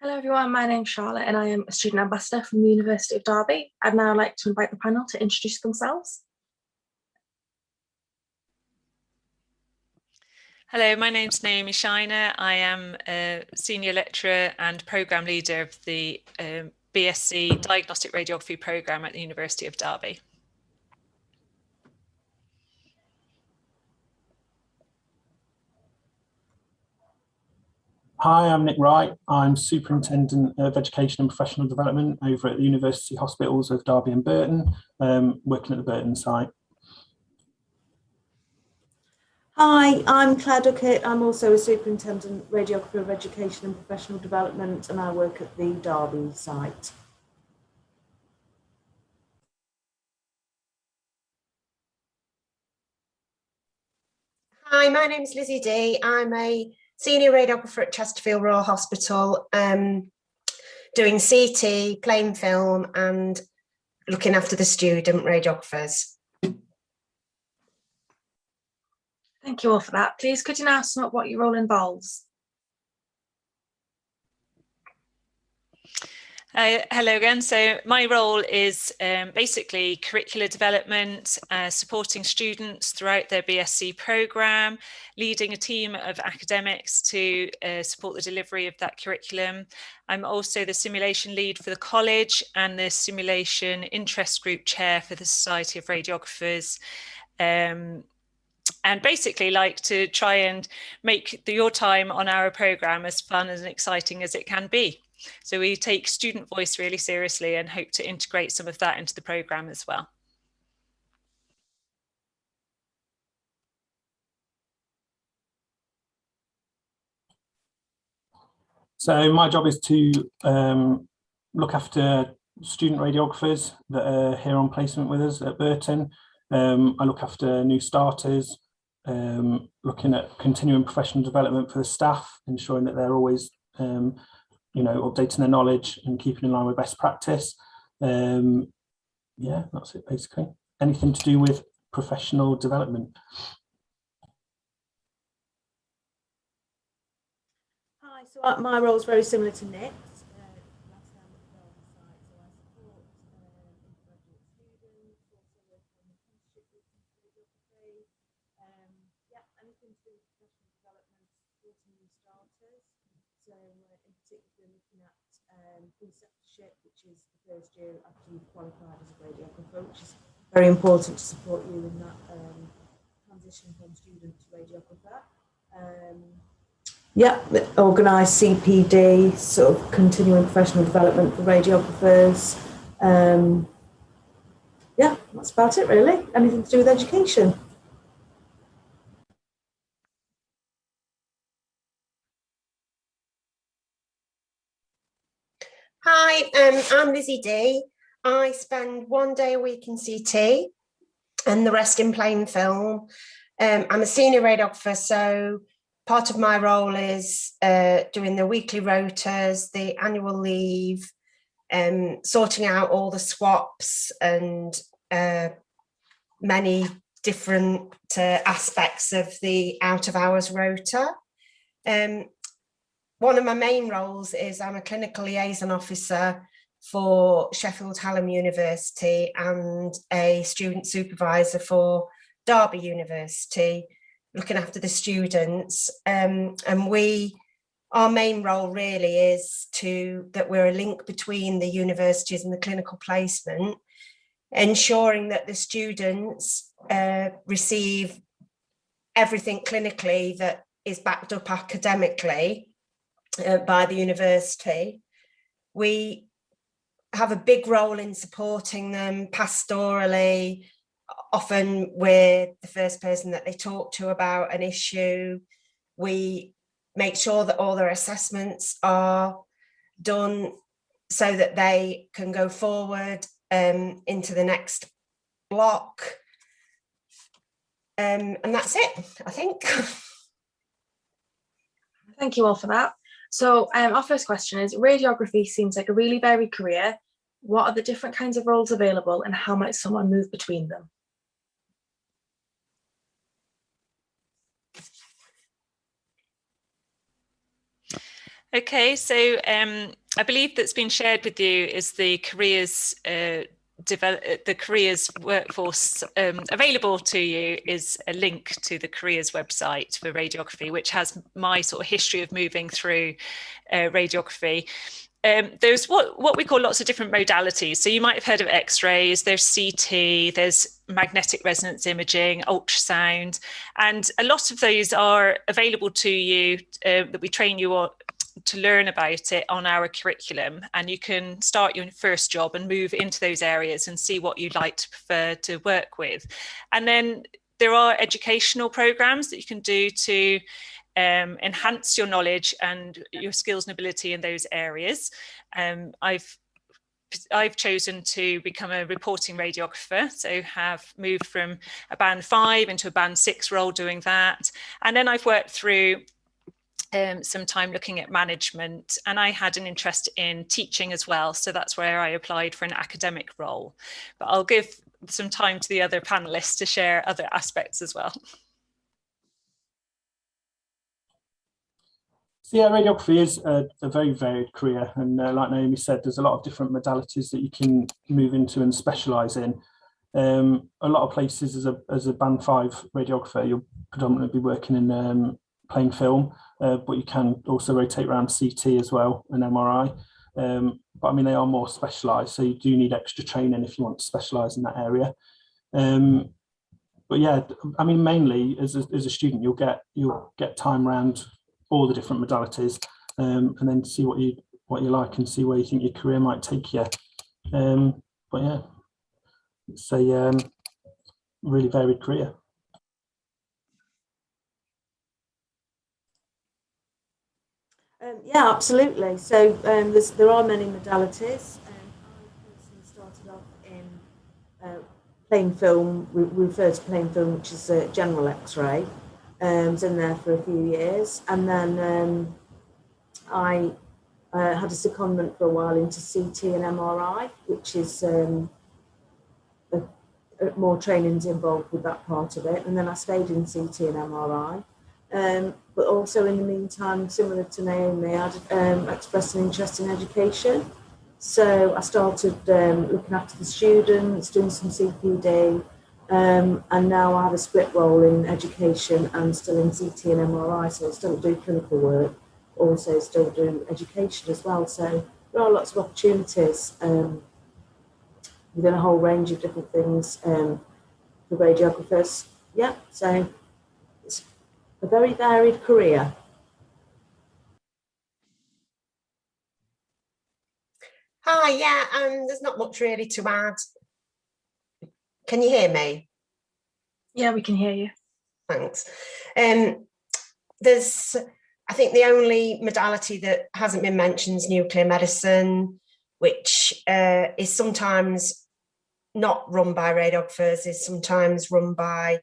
Hello everyone, my name's Charlotte and I am a student ambassador from the University of Derby. I'd now like to invite the panel to introduce themselves. Hello, my name's Naomi Shiner. I am a senior lecturer and programme leader of the BSc Diagnostic Radiography programme at the University of Derby. Hi, I'm Nick Wright. I'm Superintendent of Education and Professional Development over at the University Hospitals of Derby and Burton, working at the Burton site. Hi, I'm Claire Duckett. I'm also a Superintendent Radiographer of Education and Professional Development, and I work at the Derby site. Hi, my name's Lizzie D. I'm a Senior Radiographer at Chesterfield Royal Hospital, doing CT, plain film and looking after the student radiographers. Thank you all for that. Please could you now sum up what your role involves? Hello again. So my role is basically curricular development, supporting students throughout their BSc programme, leading a team of academics to support the delivery of that curriculum. I'm also the simulation lead for the college and the simulation interest group chair for the Society of Radiographers. And basically like to try and make your time on our programme as fun and exciting as it can be. So we take student voice really seriously and hope to integrate some of that into the programme as well. So my job is to look after student radiographers that are here on placement with us at Burton. I look after new starters, looking at continuing professional development for the staff, ensuring that they're always updating their knowledge and keeping in line with best practice. Yeah, that's it basically. Anything to do with professional development. Hi, so my role is very similar to Nick's. Anything to do with professional development, supporting new starters. So in particular looking at preceptorship, which is the first year after you've qualified as a radiographer, which is very important to support you in that transition from student to radiographer. Organised CPD, sort of continuing professional development for radiographers. Yeah, that's about it really. Anything to do with education. Hi, I'm Lizzie D. I spend 1 day a week in CT and the rest in plain film. I'm a senior radiographer, so part of my role is doing the weekly rotas, the annual leave, sorting out all the swaps and many different aspects of the out of hours rota. One of my main roles is I'm a clinical liaison officer for Sheffield Hallam University and a student supervisor for Derby University, looking after the students. And our main role really is that we're a link between the universities and the clinical placement, ensuring that the students receive everything clinically that is backed up academically by the university. We have a big role in supporting them pastorally. Often we're the first person that they talk to about an issue. We make sure that all their assessments are done so that they can go forward into the next block. And that's it, I think. Thank you all for that. So our first question is, radiography seems like a really varied career. What are the different kinds of roles available and how might someone move between them? Okay, so I believe that's been shared with you is the careers the careers workforce available to you is a link to the careers website for radiography, which has my sort of history of moving through radiography. There's what we call lots of different modalities. So you might have heard of X-rays, there's CT, there's magnetic resonance imaging, ultrasound, and a lot of those are available to you that we train you on to learn about it on our curriculum, and you can start your first job and move into those areas and see what you'd like to prefer to work with. And then there are educational programs that you can do to enhance your knowledge and your skills and ability in those areas. I've chosen to become a reporting radiographer, so have moved from a band 5 into a band 6 role doing that. And then I've worked through some time looking at management, and I had an interest in teaching as well, so that's where I applied for an academic role. But I'll give some time to the other panelists to share other aspects as well. So yeah, radiography is a very varied career, and like Naomi said, there's a lot of different modalities that you can move into and specialise in. A lot of places as a band 5 radiographer, you'll predominantly be working in plain film, but you can also rotate around CT as well and MRI. But I mean, they are more specialised, so you do need extra training if you want to specialise in that area. But yeah, I mean, mainly as a student, you'll get time around all the different modalities, and then see what you like and see where you think your career might take you. But yeah, it's a really varied career. Yeah, absolutely. So there are many modalities. I personally started off in plain film. We refer to plain film, which is a general X-ray. I was in there for a few years, and then I had a secondment for a while into CT and MRI, which is more trainings involved with that part of it. And then I stayed in CT and MRI. But also in the meantime, similar to Naomi, I'd expressed an interest in education. So I started looking after the students, doing some CPD, and now I have a split role in education and still in CT and MRI. So I still do clinical work, also still do education as well. So there are lots of opportunities within a whole range of different things for radiographers. Yeah, so it's a very varied career. Hi, yeah, there's not much really to add. Can you hear me? Yeah, we can hear you. Thanks. I think the only modality that hasn't been mentioned is nuclear medicine, which is sometimes not run by radiographers, is sometimes run by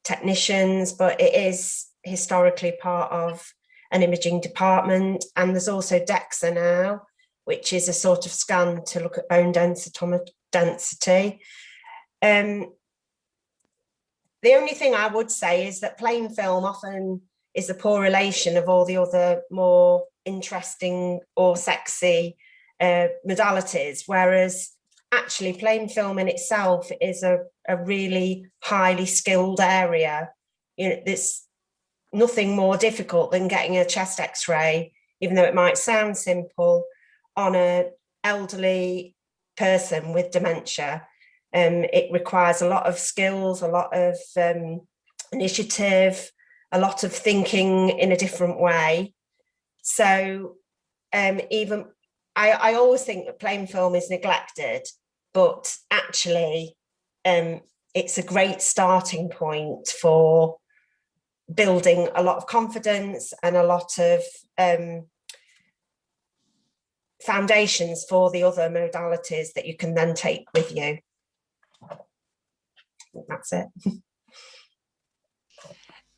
technicians, but it is historically part of an imaging department. And there's also DEXA now, which is a sort of scan to look at bone density. The only thing I would say is that plain film often is a poor relation of all the other more interesting or sexy modalities, whereas actually plain film in itself is a really highly skilled area. You know, there's nothing more difficult than getting a chest X-ray, even though it might sound simple, on an elderly person with dementia. It requires a lot of skills, a lot of initiative, a lot of thinking in a different way. So even I always think that plain film is neglected, but actually it's a great starting point for building a lot of confidence and a lot of foundations for the other modalities that you can then take with you. That's it.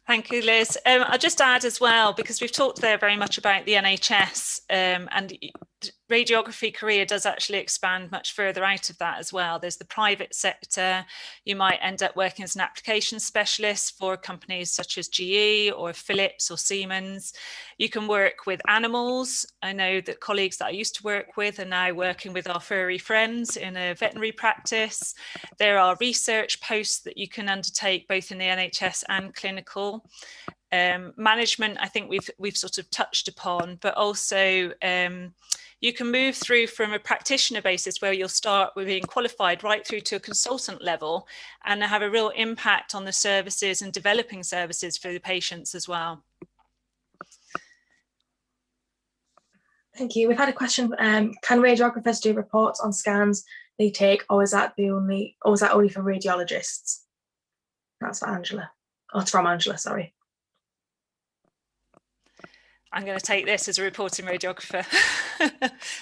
Thank you, Liz. I'll just add as well, because we've talked there very much about the NHS, and radiography career does actually expand much further out of that as well. There's the private sector. You might end up working as an application specialist for companies such as GE or Philips or Siemens. You can work with animals. I know that colleagues that I used to work with are now working with our furry friends in a veterinary practice. There are research posts that you can undertake both in the NHS and clinical. Management, I think we've sort of touched upon, but also you can move through from a practitioner basis where you'll start with being qualified right through to a consultant level and have a real impact on the services and developing services for the patients as well. Thank you. We've had a question, can radiographers do reports on scans they take, or is that only for radiologists? That's for Angela. Oh, it's from Angela, sorry. I'm going to take this as a reporting radiographer.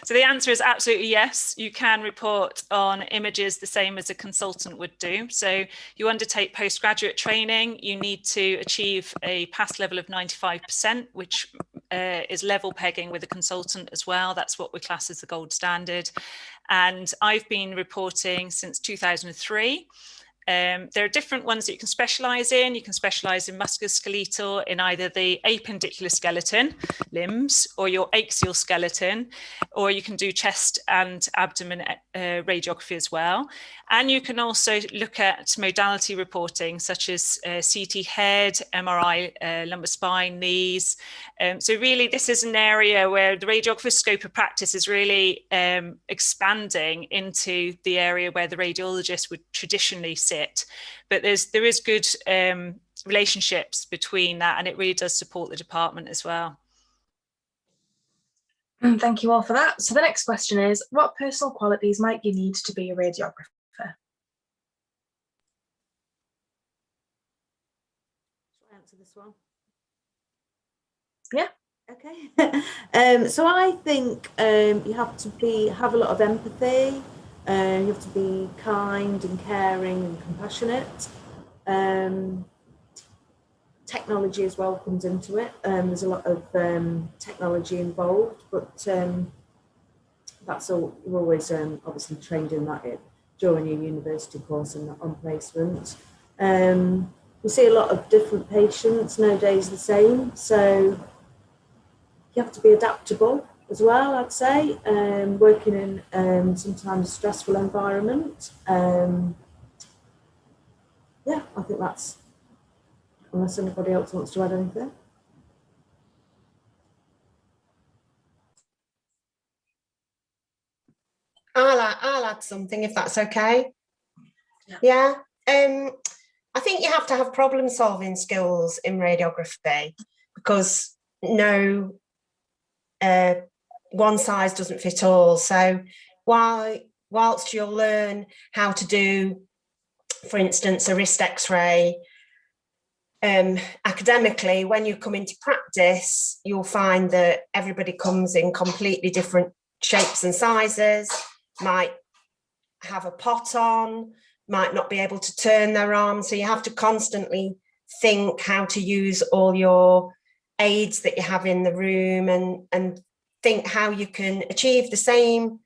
So the answer is absolutely yes. You can report on images the same as a consultant would do. So you undertake postgraduate training. You need to achieve a pass level of 95%, which is level pegging with a consultant as well. That's what we class as the gold standard. And I've been reporting since 2003. There are different ones that you can specialise in. You can specialise in musculoskeletal, in either the appendicular skeleton, limbs, or your axial skeleton, or you can do chest and abdomen radiography as well. And you can also look at modality reporting, such as CT head, MRI, lumbar spine, knees. So really, this is an area where the radiographer's scope of practice is really expanding into the area where the radiologist would traditionally sit. But there is good relationships between that, and it really does support the department as well. Thank you all for that. So the next question is, what personal qualities might you need to be a radiographer? Shall I answer this one? Yeah. Okay. So I think you have to have a lot of empathy. You have to be kind and caring and compassionate. Technology as well comes into it. There's a lot of technology involved, but that's all. You're always obviously trained in that during your university course and on placement. We see a lot of different patients. No day's the same, so you have to be adaptable as well, I'd say, working in sometimes a stressful environment. Yeah, I think that's, unless anybody else wants to add anything. I'll add something if that's okay. Yeah. I think you have to have problem solving skills in radiography, because no one size doesn't fit all. So whilst you'll learn how to do, for instance, a wrist x-ray academically, when you come into practice, you'll find that everybody comes in completely different shapes and sizes, might have a pot on, might not be able to turn their arm. So you have to constantly think how to use all your aids that you have in the room, and think how you can achieve the same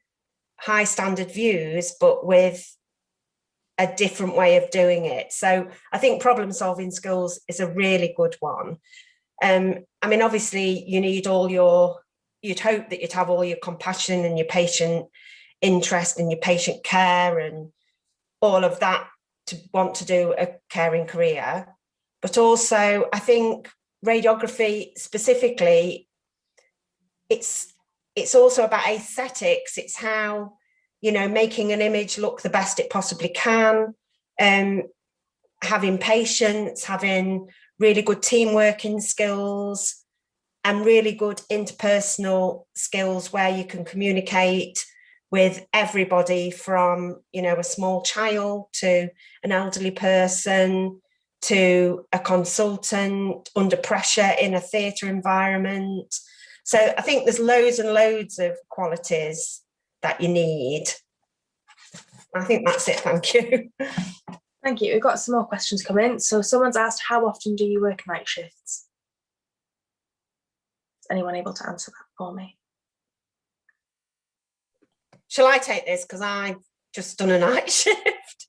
high standard views, but with a different way of doing it. So I think problem solving skills is a really good one. I mean, obviously you need you'd hope that you'd have all your compassion and your patient interest and your patient care and all of that to want to do a caring career. But also I think radiography specifically, it's also about aesthetics. It's how, making an image look the best it possibly can, having patience, having really good team working skills, and really good interpersonal skills where you can communicate with everybody from, a small child to an elderly person to a consultant under pressure in a theatre environment. So I think there's loads and loads of qualities that you need. I think that's it. Thank you. Thank you. We've got some more questions coming in. So someone's asked, how often do you work night shifts? Is anyone able to answer that for me? Shall I take this? Because I've just done a night shift.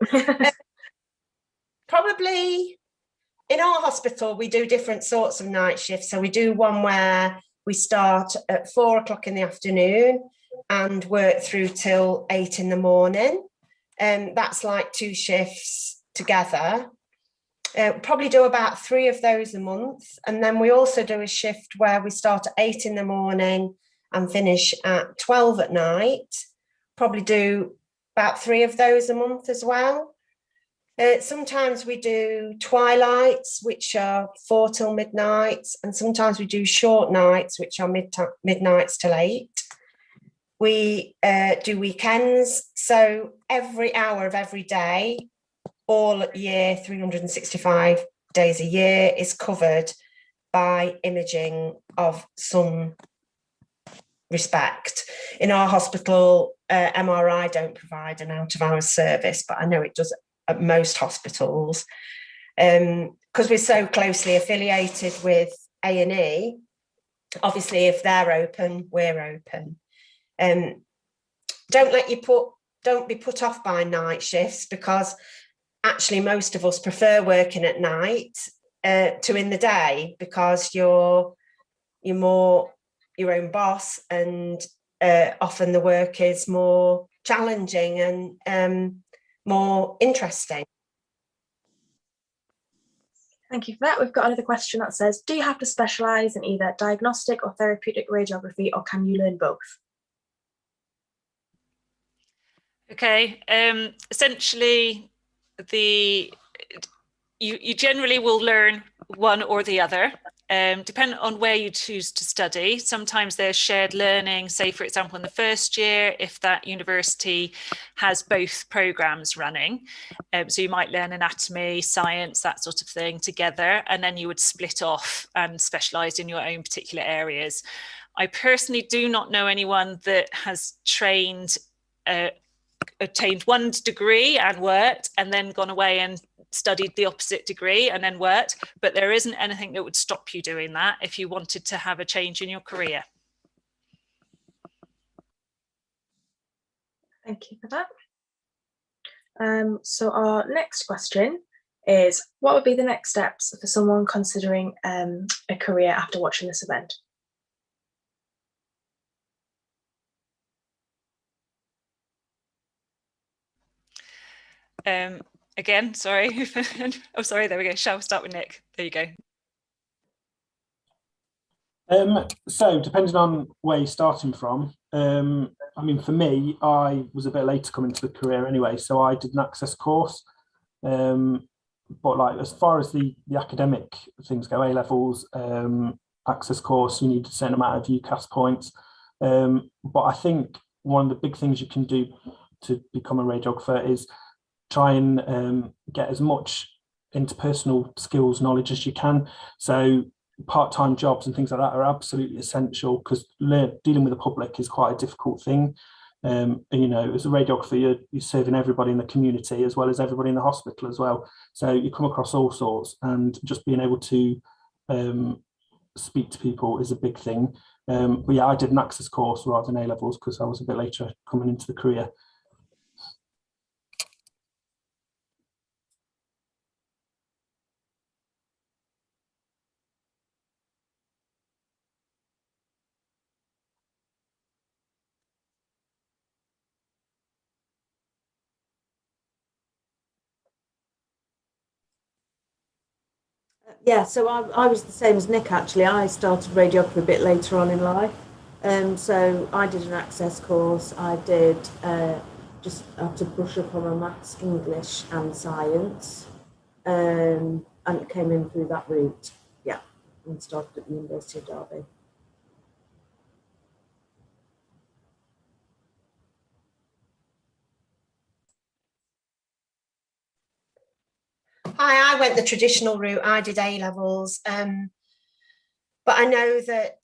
Probably in our hospital, we do different sorts of night shifts. So we do one where we start at 4 o'clock in the afternoon and work through till 8 in the morning. And that's like 2 shifts together. Probably do about 3 of those a month. And then we also do a shift where we start at 8 in the morning and finish at 12 at night. Probably do about 3 of those a month as well. Sometimes we do twilights, which are 4 till midnight, and sometimes we do short nights, which are midnights till 8. We do weekends, so every hour of every day, all year, 365 days a year, is covered by imaging of some respect. In our hospital, MRI don't provide an out-of-hours service, but I know it does at most hospitals, because we're so closely affiliated with A&E. Obviously, if they're open, we're open. Don't be put off by night shifts, because actually most of us prefer working at night to in the day, because you're more your own boss, and often the work is more challenging and more interesting. Thank you for that. We've got another question that says, do you have to specialise in either diagnostic or therapeutic radiography, or can you learn both? Okay, essentially, you generally will learn one or the other. Depending on where you choose to study. Sometimes there's shared learning, say, for example, in the first year, if that university has both programs running. So you might learn anatomy, science, that sort of thing together, and then you would split off and specialise in your own particular areas. I personally do not know anyone that has obtained one degree and worked, and then gone away and studied the opposite degree and then worked, but there isn't anything that would stop you doing that if you wanted to have a change in your career. Thank you for that. So our next question is, what would be the next steps for someone considering a career after watching this event? Again, sorry. Oh, sorry, there we go. Shall we start with Nick? There you go. So depending on where you're starting from, I mean, for me, I was a bit late to come into the career anyway, so I did an access course. But like, as far as the academic things go, A-levels, access course, you need a certain amount of UCAS points. But I think one of the big things you can do to become a radiographer is try and get as much interpersonal skills knowledge as you can. So part-time jobs and things like that are absolutely essential, because dealing with the public is quite a difficult thing. And, you know, as a radiographer, you're serving everybody in the community as well as everybody in the hospital as well. So you come across all sorts, and just being able to speak to people is a big thing. But yeah, I did an access course rather than A-levels because I was a bit later coming into the career. Yeah, so I was the same as Nick, actually. I started radiography a bit later on in life. So I did an access course. I did just have to brush up on my maths, English and science, and came in through that route. Yeah, and started at the University of Derby. I went the traditional route. I did A-levels, but I know that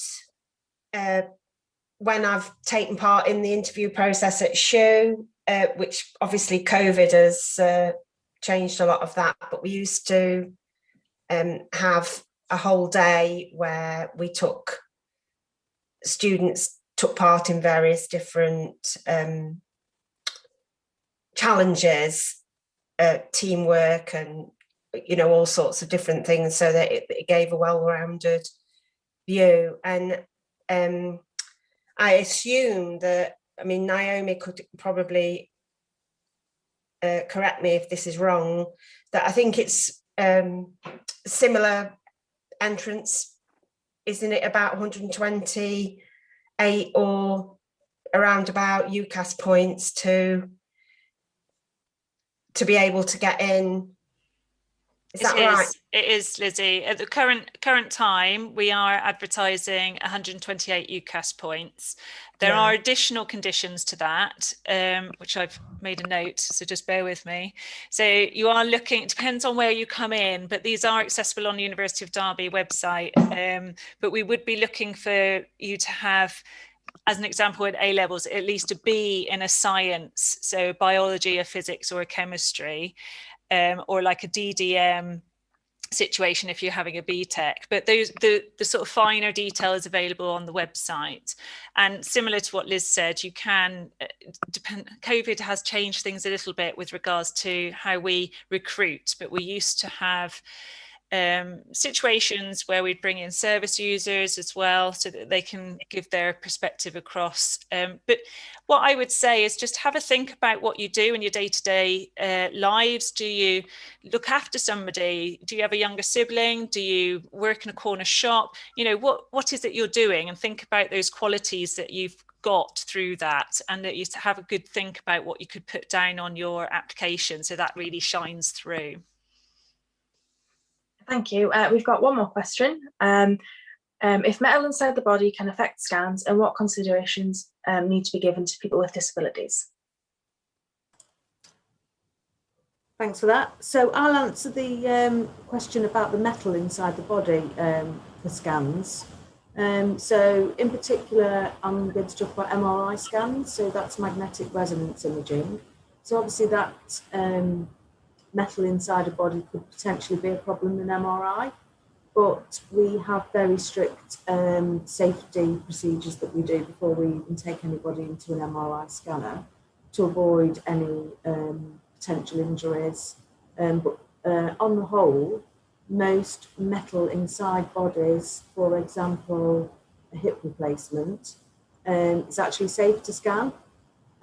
when I've taken part in the interview process at SHU, which obviously COVID has changed a lot of that, but we used to have a whole day where students took part in various different challenges, teamwork, and all sorts of different things, so that it gave a well-rounded view. And I assume that, I mean, Naomi could probably correct me if this is wrong, that I think it's similar entrance, isn't it, about 128 or around about UCAS points to be able to get in? Is that right? It is, Lizzie. At the current time, we are advertising 128 UCAS points. There are additional conditions to that, which I've made a note, so just bear with me. So you are looking, it depends on where you come in, but these are accessible on the University of Derby website. But we would be looking for you to have, as an example, in A levels, at least a B in a science, so biology, a physics, or a chemistry. Or like a DDM situation if you're having a BTEC, but the sort of finer detail is available on the website. And similar to what Liz said, you can COVID has changed things a little bit with regards to how we recruit, but we used to have situations where we'd bring in service users as well, so that they can give their perspective across. But what I would say is just have a think about what you do in your day-to-day lives. Do you look after somebody? Do you have a younger sibling? Do you work in a corner shop? What is it you're doing? And think about those qualities that you've got through that, and that you have a good think about what you could put down on your application, so that really shines through. Thank you. We've got one more question. If metal inside the body can affect scans, and what considerations need to be given to people with disabilities? Thanks for that. So I'll answer the question about the metal inside the body for scans. So in particular, I'm going to talk about MRI scans. So that's magnetic resonance imaging. So obviously that metal inside a body could potentially be a problem in MRI, but we have very strict safety procedures that we do before we even take anybody into an MRI scanner to avoid any potential injuries. But on the whole, most metal inside bodies, for example, a hip replacement, is actually safe to scan.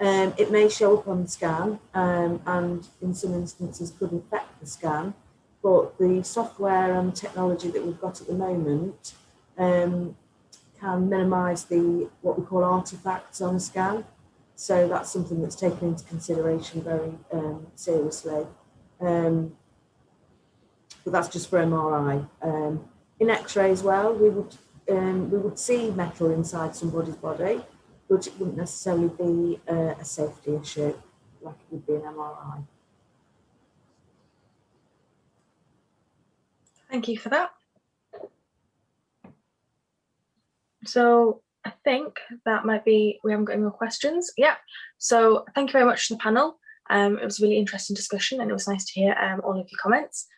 It may show up on the scan and in some instances could infect the scan, but the software and technology that we've got at the moment can minimise what we call artefacts on a scan. So that's something that's taken into consideration very seriously. But that's just for MRI. In X-ray as well, we would see metal inside somebody's body, but it wouldn't necessarily be a safety issue like it would be an MRI. Thank you for that. So I think that might be, we haven't got any more questions. Yeah, so thank you very much to the panel. It was a really interesting discussion, and it was nice to hear all of your comments.